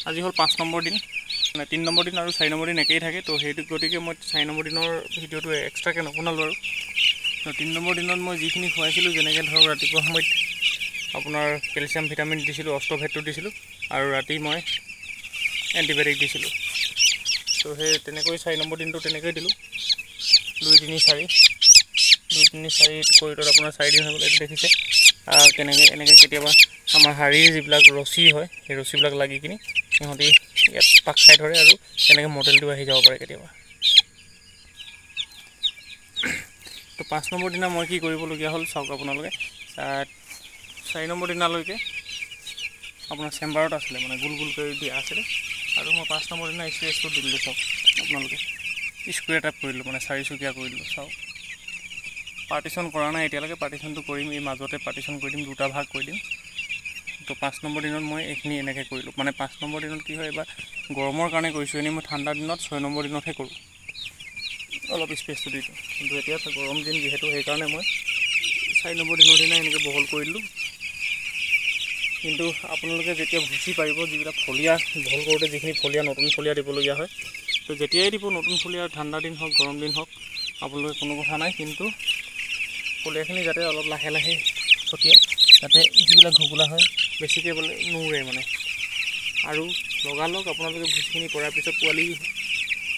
আজি হ'ল 5 নম্বৰ দিন, মানে 3 নম্বৰ দিন আৰু 4 নম্বৰ দিন একেই থাকে। তো সেইটো গতিকে মই 4 নম্বৰ দিনৰ ভিডিঅ'টো এক্সট্ৰাকৈ নবনালোঁ আৰু। তো 3 নম্বৰ দিনত মই যিখিনি খুৱাইছিলোঁ, যেনেকৈ ধৰক ৰাতিপুৱা সময়ত আপোনাৰ কেলছিয়াম ভিটামিন দিছিলোঁ, অষ্টভেটটো দিছিলোঁ, আৰু ৰাতি মই এণ্টিবায়'টিক দিছিলোঁ। তো সেই তেনেকৈ 4 নম্বৰ দিনটো তেনেকৈ দিলোঁ, 2, 3, 4 কৰিলত আপোনাৰ 4 দিন হৈ গ'ল। এইটো দেখিছে কেনেকৈ এনেকৈ কেতিয়াবা আমাৰ শাৰীৰ যিবিলাক ৰছী হয়, সেই ৰছীবিলাক লাগি কিনি সিহঁতি ইয়াত পাক খাই ধৰে আৰু তেনেকৈ মডেলটো আহি যাব পাৰে কেতিয়াবা। তো 5 নম্বৰ দিনা মই কি কৰিবলগীয়া হ'ল চাওক আপোনালোকে। 4 নম্বৰ দিনালৈকে আপোনাৰ চেম্বাৰত আছিলে, মানে গোল কৰি দিয়া আছিলে, আৰু মই 5 নম্বৰ দিনা স্পেচটো দিলোঁ চাওক আপোনালোকে। স্কুৱেৰ টাইপ কৰিলোঁ, মানে 4চকীয়া কৰিলোঁ চাওক। পাৰ্টিশ্যন কৰা নাই এতিয়ালৈকে, পাৰ্টিশ্যনটো কৰিম, এই মাজতে পাৰ্টিশ্যন কৰি দিম, 2টা ভাগ কৰি দিম। তো 5 নম্বৰ দিনত মই এইখিনি এনেকৈ কৰিলোঁ। মানে 5 নম্বৰ দিনত কি হয়, এইবাৰ গৰমৰ কাৰণে কৰিছোঁ, এনেই মই ঠাণ্ডা দিনত 6 নম্বৰ দিনতহে কৰোঁ, অলপ স্পেচটো দি দিওঁ। কিন্তু এতিয়া গৰম দিন যিহেতু, সেইকাৰণে মই 4 নম্বৰ দিনৰ দিনা এনেকৈ বহল কৰি দিলোঁ। কিন্তু আপোনালোকে যেতিয়া ভুচি পাৰিব, যিবিলাক ফলীয়া বহল কৰোঁতে যিখিনি ফলীয়া নতুন ফলীয়া দিবলগীয়া হয়, তো যেতিয়াই দিব নতুন ফলীয়া, ঠাণ্ডা দিন হওক গৰম দিন হওক, আপোনালোকে কোনো কথা নাই, কিন্তু ফলীয়াখিনি যাতে অলপ লাহে লাহে ছটিয়াই, যাতে যিবিলাক ঘুগুলা হয় বেছিকৈ বোলে নুৰে মানে। আৰু লগালগ আপোনালোকে ভুচিখিনি পৰাৰ পিছত পোৱালি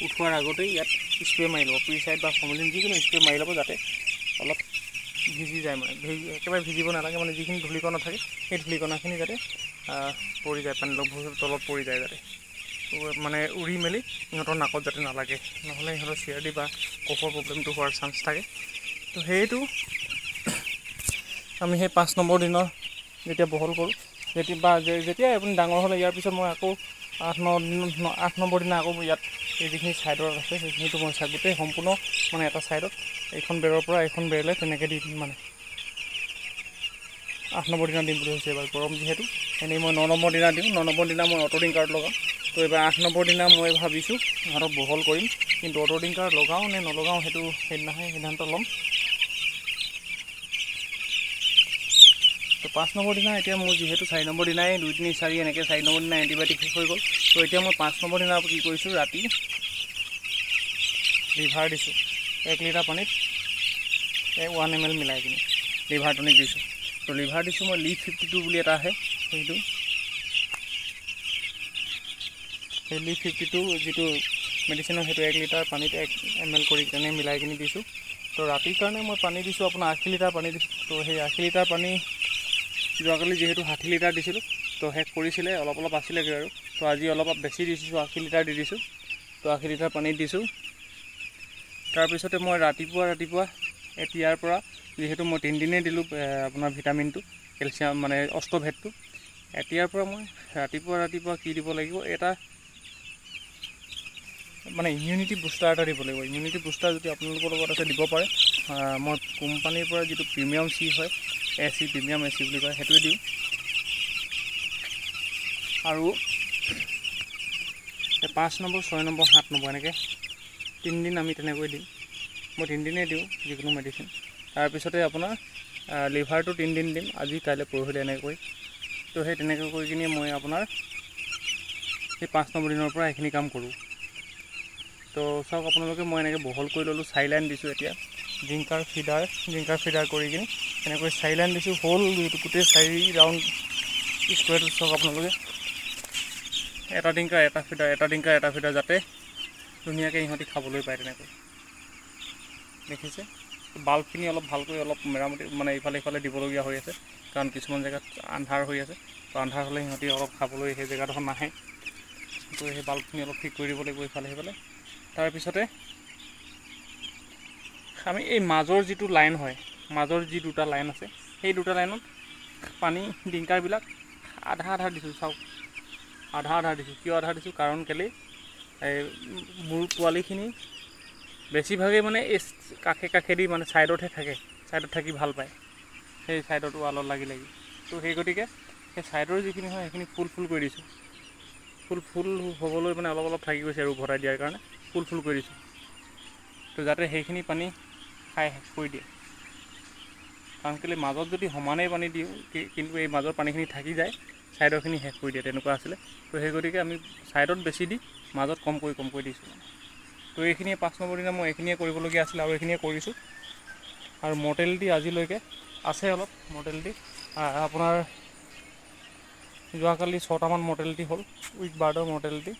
উঠোৱাৰ আগতেই ইয়াত স্প্ৰে মাৰি ল'ব, প্ৰিচাইড বা ফৰ্মেলিন যিকোনো স্প্ৰে মাৰি ল'ব, যাতে অলপ ভিজি যায়, মানে একেবাৰে ভিজিব নালাগে, মানে যিখিনি ধূলিকণা থাকে সেই ধূলিকণাখিনি যাতে পৰি যায়, পানী তলত পৰি যায়, যাতে মানে উৰি মেলি সিহঁতৰ নাকত যাতে নালাগে, নহ'লে সিহঁতৰ চিআৰডি বা কফৰ প্ৰব্লেমটো হোৱাৰ চান্স থাকে। তো সেইটো আমি সেই 5 নম্বৰ দিনৰ যেতিয়া বহল কৰোঁ, যেতিয়াই আপুনি ডাঙৰ হ'লে, ইয়াৰ পিছত মই আকৌ 8 নম্বৰ দিনা আকৌ ইয়াত এই যিখিনি ছাইডত আছে সেইখিনিতো মই গোটেই সম্পূৰ্ণ মানে এটা ছাইডত এইখন বেৰৰ পৰা এইখন বেৰলৈ তেনেকৈ দি দিম। মানে 8 নম্বৰ দিনা দিম বুলি হৈছে এইবাৰ, গৰম যিহেতু। এনেই মই 9 নম্বৰ দিনা দিওঁ, 9 নম্বৰ দিনা মই অট'ডিং কাৰ্ড লগাওঁ। তো এইবাৰ 8 নম্বৰ দিনা মই ভাবিছোঁ সিহঁতক বহল কৰিম, কিন্তু অট'ডিং কাৰ্ড লগাওঁ নে নলগাওঁ সেইটো সেইদিনাহে সিদ্ধান্ত ল'ম। তো 5 নম্বৰ দিনা এতিয়া মোৰ যিহেতু 4 নম্বৰ দিনাই 2, 3, 4 এনেকৈ 4 নম্বৰ দিনা এণ্টিবায়'টিক শেষ হৈ গ'ল। তো এতিয়া মই 5 নম্বৰ দিনা কি কৰিছোঁ, ৰাতি লিভাৰ দিছোঁ 1 লিটাৰ পানীত 1 ml মিলাই কিনি লিভাৰ টনিক দিছোঁ। তো লিভাৰ দিছোঁ মই লিভ 52 বুলি এটা আহে, সেইটো সেই লিভ 52 যিটো মেডিচিনৰ, সেইটো 1 লিটাৰ পানীত 1 ml কৰি তেনে মিলাই কিনি দিছোঁ। তো ৰাতিৰ কাৰণে মই পানী দিছোঁ আপোনাৰ 80 লিটাৰ পানী দিছোঁ। তো সেই 80 লিটাৰ পানী যোৱাকালি যিহেতু 60 লিটাৰ দিছিলোঁ, তো শেষ কৰিছিলে, অলপ আছিলেগৈ আৰু। তো আজি অলপ বেছি দিছোঁ, 80 লিটাৰ দি দিছোঁ। তো 80 লিটাৰ পানী দিছোঁ। তাৰপিছতে মই ৰাতিপুৱা এতিয়াৰ পৰা যিহেতু মই 3 দিনেই দিলোঁ আপোনাৰ ভিটামিনটো, কেলছিয়াম মানে অষ্টভেটটো, এতিয়াৰ পৰা মই ৰাতিপুৱা কি দিব লাগিব, এটা মানে ইমিউনিটি বুষ্টাৰ এটা দিব লাগিব। ইমিউনিটি বুষ্টাৰ যদি আপোনালোকৰ লগত আছে দিব পাৰে। মই কোম্পানীৰ পৰা যিটো প্ৰিমিয়াম চি হয়, AC প্ৰিমিয়াম AC বুলি কয়, সেইটোৱে দিওঁ। আৰু 5 নম্বৰ 6 নম্বৰ 7 নম্বৰ এনেকৈ 3 দিন আমি তেনেকৈ দিম। মই 3 দিনেই দিওঁ যিকোনো মেডিচিন। তাৰপিছতে আপোনাৰ লিভাৰটো 3 দিন দিম, আজি কাইলৈ পৰহিলৈ এনেকৈ। তো সেই তেনেকৈ কৰি কিনি মই আপোনাৰ সেই 5 নম্বৰ দিনৰ পৰা এইখিনি কাম কৰোঁ। তো চাওক আপোনালোকে, মই এনেকৈ বহল কৰি ল'লোঁ, 4 লাইন দিছোঁ। এতিয়া জিংকাৰ ফিডাৰ কৰি কিনি এনেকৈ 4 লাইন দিছোঁ, হ'ল গোটেই 4 ৰাউণ্ড স্কুৱেৰটো চাওক আপোনালোকে। এটা ডিংকাৰ এটা ফিডাৰ যাতে ধুনীয়াকৈ ইহঁতি খাবলৈ পায়, তেনেকৈ দেখিছে। বাল্বখিনি অলপ ভালকৈ মেৰামতি মানে ইফালে দিবলগীয়া হৈ আছে, কাৰণ কিছুমান জেগাত আন্ধাৰ হৈ আছে। তো আন্ধাৰ হ'লে সিহঁতি অলপ খাবলৈ সেই জেগাডোখৰ নাহে। তো সেই বাল্বখিনি অলপ ঠিক কৰি দিব লাগিব ইফালে। তাৰপিছতে আমি এই মাজৰ যিটো লাইন হয়, মাজৰ যি 2টা লাইন আছে, সেই 2টা লাইনত পানী ডিংকাৰবিলাক আধা দিছোঁ। চাওক আধা দিছোঁ। কিয় আধা দিছোঁ, কাৰণ কেলেই মোৰ পোৱালিখিনি বেছিভাগেই মানে এই কাষেদি মানে ছাইডতহে থাকে, ছাইডত থাকি ভাল পায়, সেই ছাইডত ৱালত লাগি। তো সেই গতিকে সেই ছাইডৰ যিখিনি হয় সেইখিনি ফুল কৰি দিছোঁ। ফুল হ'বলৈ মানে অলপ থাকি গৈছে আৰু ভৰাই দিয়াৰ কাৰণে ফুল কৰি দিছোঁ। তো যাতে সেইখিনি পানী খাই শেষ কৰি দিয়ে। কাৰণ কেলৈ মাজত যদি সমানেই পানী দিওঁ, কিন্তু এই মাজৰ পানীখিনি থাকি যায়, ছাইডৰখিনি শেষ কৰি দিয়ে, তেনেকুৱা আছিলে। তো সেই গতিকে আমি ছাইডত বেছি দি মাজত কমকৈ দিছোঁ মানে। তো এইখিনিয়ে 5 নম্বৰ দিনা মই এইখিনিয়ে কৰিবলগীয়া আছিলে আৰু এইখিনিয়ে কৰিছোঁ। আৰু মৰ্টেলিটি আজিলৈকে আছে অলপ মৰ্টেলিটি, আপোনাৰ যোৱাকালি 6টামান মৰ্টেলিটি হ'ল, উইক বাৰ্ডৰ মৰ্টেলিটি।